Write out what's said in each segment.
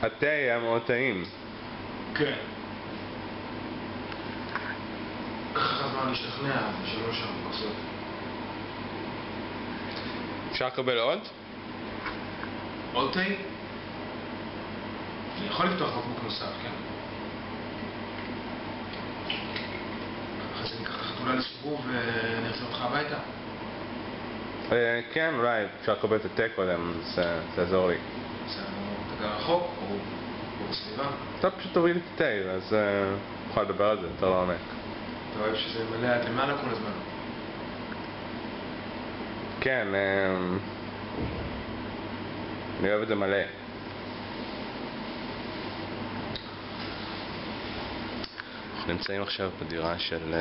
התה היה מאוד טעים. כן. לקח זמן להשתכנע, זה 3 כוסות. אפשר לקבל עוד? עוד תה? אני יכול לפתוח בקבוק נוסף, כן. אחרי זה ניקח את החתולה לסיבוב ונחזיר אותך הביתה. כן, אולי אפשר לקבל את התה קודם, זה יעזור לי. בסדר, אתה גר רחוק או בסביבה? אתה פשוט תוריד את התה, אז נוכל לדבר על זה יותר לעומק. אתה אוהב שזה מלא עד למעלה כל הזמן? כן, אני אוהב את זה מלא. אנחנו נמצאים עכשיו בדירה של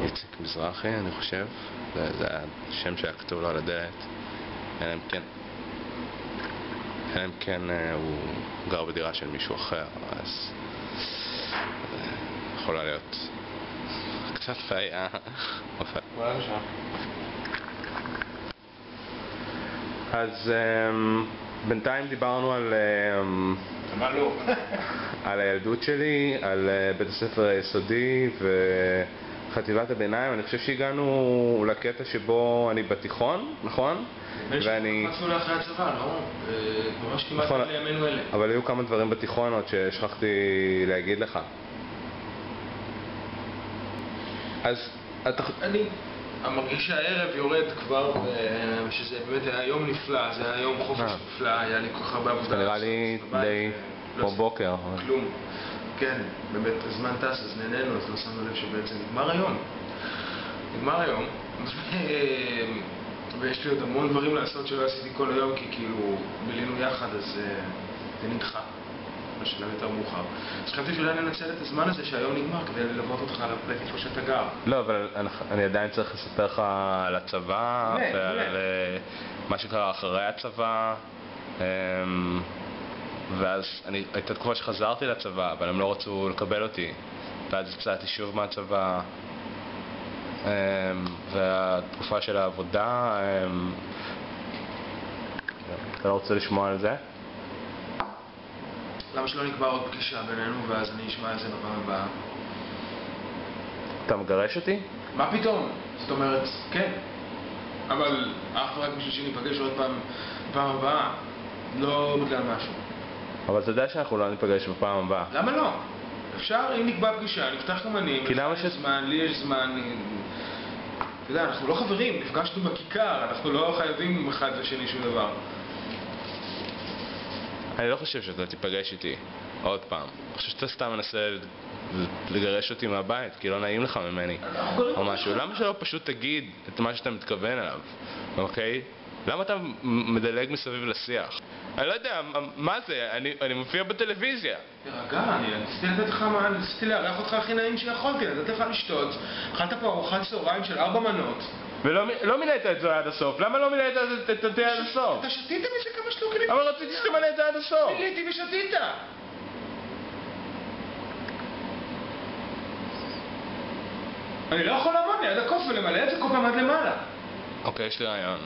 איציק מזרחי, אני חושב. זה השם שהיה כתוב לו על הדלת. אלא אם כן הוא גר בדירה של מישהו אחר, אז יכולה להיות קצת בעיה. אז בינתיים דיברנו על מה לא? על הילדות שלי, על בית הספר היסודי וחטיבת הביניים. אני חושב שהגענו לקטע שבו אני בתיכון, נכון? ואני... קפצנו לאחרי הצבא, לא? ממש כמעט לימינו אלה. אבל היו כמה דברים בתיכון עוד ששכחתי להגיד לך. אז אני מרגיש שהערב יורד כבר, ושזה באמת היה יום נפלא, זה היה יום חופש נפלא, היה לי כל כך הרבה עבודה. זה נראה לי די כמו בוקר. כלום. כן, באמת הזמן טס, אז נהנינו, אז לא שמנו לב שבעצם נגמר היום. נגמר היום, ויש לי עוד המון דברים לעשות שלא עשיתי כל היום, כי כאילו בילינו יחד, אז זה נדחה. בשלב יותר מאוחר. אז חשבתי שאולי ננצל את הזמן הזה שהיום נגמר כדי ללוות אותך לאיפה שאתה גר. לא, אבל אני עדיין צריך לספר לך על הצבא ועל מה שקרה אחרי הצבא. ואז הייתה תקופה שחזרתי לצבא, אבל הם לא רצו לקבל אותי. ואז יצאתי שוב מהצבא. והתקופה של העבודה... אתה לא רוצה לשמוע על זה? למה שלא נקבע עוד פגישה בינינו, ואז אני אשמע את זה בפעם הבאה? אתה מגרש אותי? מה פתאום? זאת אומרת, כן. אבל אף רק בשביל שניפגש עוד פעם בפעם הבאה, לא בגלל משהו. אבל אתה יודע שאנחנו לא ניפגש בפעם הבאה. למה לא? אפשר, אם נקבע פגישה, נפתח גם אני, כי למה זמן, לי יש זמן. אתה יודע, אנחנו לא חברים, נפגשנו בכיכר, אנחנו לא חייבים אחד לשני שום דבר. אני לא חושב שאתה תיפגש איתי עוד פעם. אני חושב שאתה סתם מנסה לגרש אותי מהבית, כי לא נעים לך ממני או משהו. למה שלא פשוט תגיד את מה שאתה מתכוון אליו, אוקיי? למה אתה מדלג מסביב לשיח? אני לא יודע, מה זה? אני מופיע בטלוויזיה. תרגע, אני ניסיתי לתת לך מה, ניסיתי לארח אותך הכי נעים שיכולתי, לתת לך לשתות. אכלת פה ארוחת צהריים של 4 מנות. ולא מילאת את זה עד הסוף. למה לא מילאת את זה עד הסוף? אתה שתית מזה כמה שלוקים? אבל רציתי שתמלא את זה עד הסוף. מילאתי ושתית. אני לא יכול לעמוד ליד הכוס ולמלא את זה כל פעם עד למעלה. אוקיי, יש לי רעיון.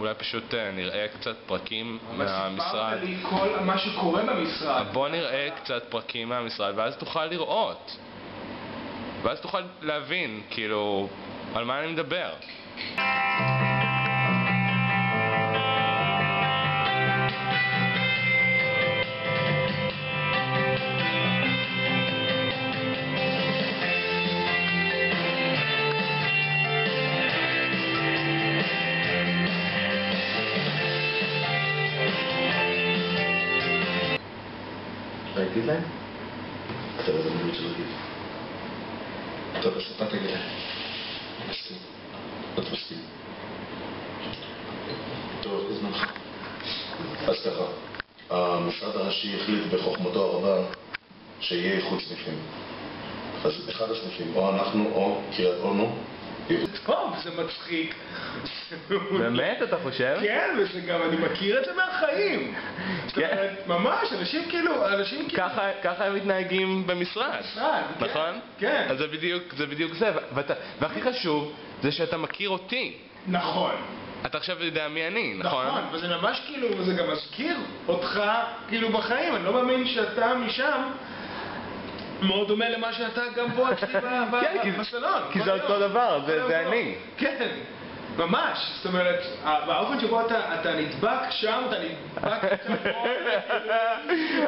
אולי פשוט נראה קצת פרקים מהמשרד. סיפרת לי כל מה שקורה במשרד. בוא נראה קצת פרקים מהמשרד, ואז תוכל לראות. ואז תוכל להבין, כאילו, על מה אני מדבר. להגיד להם? אתה לא זמנות של להגיד. טוב, אז אתה תגיד להם. אני מסכים. אתה מסכים. טוב, בזמנך. אז ככה, המשרד הראשי החליט בחוכמתו הרבה שיהיה איחוד סניפים. אז אחד הסניפים, או אנחנו או קריית אונו. טוב, זה מצחיק. באמת, אתה חושב? כן, וזה גם, אני מכיר את זה מהחיים. זאת אומרת, ממש, אנשים כאילו... ככה הם מתנהגים במשרד, נכון? כן. אז זה בדיוק זה. והכי חשוב, זה שאתה מכיר אותי. נכון. אתה עכשיו יודע מי אני, נכון? נכון, וזה ממש כאילו, וזה גם מזכיר אותך כאילו בחיים, אני לא מאמין שאתה משם מאוד דומה למה שאתה גם פה אצלי בסלון. כי זה אותו דבר, זה אני. כן, ממש, זאת אומרת, באופן שבו אתה נדבק שם, אתה נדבק פה.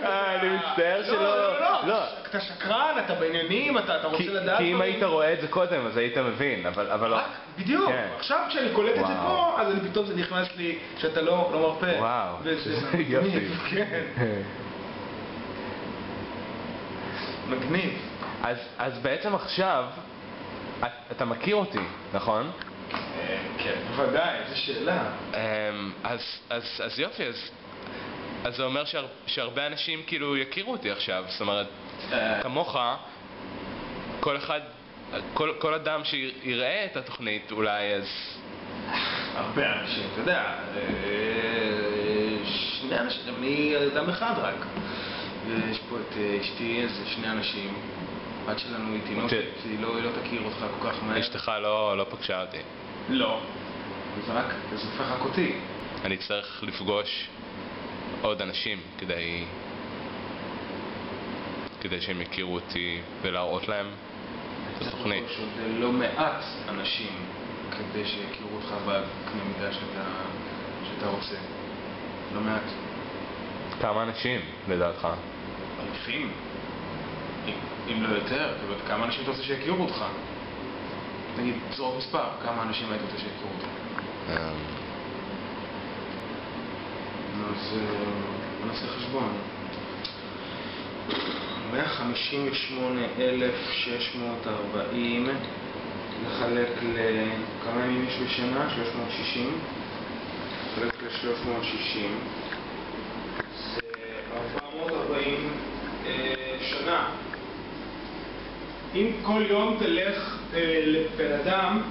אני מצטער שלא... לא, אתה שקרן, אתה בעניינים, אתה רוצה לדעת... כי אם היית רואה את זה קודם, אז היית מבין, אבל לא... בדיוק, עכשיו כשאני קולט את זה פה, אז פתאום זה נכנס לי שאתה לא מרפא. וואו, זה יופי. מגניב. אז בעצם עכשיו, אתה מכיר אותי, נכון? כן, בוודאי, זו שאלה. אז יופי, אז זה אומר שהרבה אנשים כאילו יכירו אותי עכשיו, זאת אומרת, כמוך, כל אחד, כל אדם שיראה את התוכנית אולי, אז... הרבה אנשים, אתה יודע, שני אנשים, אני אדם אחד רק. יש פה את אשתי, איזה שני אנשים, הבת שלנו היא תינוקת, היא לא תכיר אותך כל כך מהר. אשתך לא פגשה אותי. לא, זה הופך רק אותי. אני צריך לפגוש עוד אנשים כדי שהם יכירו אותי ולהראות להם את התוכנית. יש עוד לא מעט אנשים כדי שיכירו אותך בקנה מידה שאתה רוצה. לא מעט. כמה אנשים לדעתך? אלפים, אם לא יותר. כמה אנשים אתה רוצה שיכירו אותך? נגיד, זרוק מספר, כמה אנשים היית רוצה שיכירו אותך? אז נעשה חשבון. 158,640 לחלק לכמה ימים יש בשנה? 360. לחלק ל-360 זה 440 שנה. אם כל יום תלך לבן אדם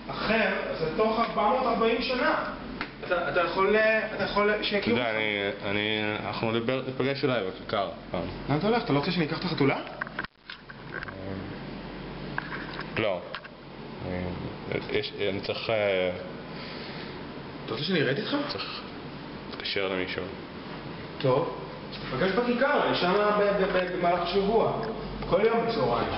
אחר, זה תוך 440 שנה. אתה יכול שיכירו אותך. אתה יודע, אנחנו נפגש אליי בכיכר. לאן אתה הולך? אתה לא רוצה שאני אקח את החתולה? לא. אני צריך... אתה רוצה שאני ארד איתך? צריך להתקשר למישהו. טוב, אז תפגש בכיכר, אני שם במהלך השבוע. כל יום בצהריים.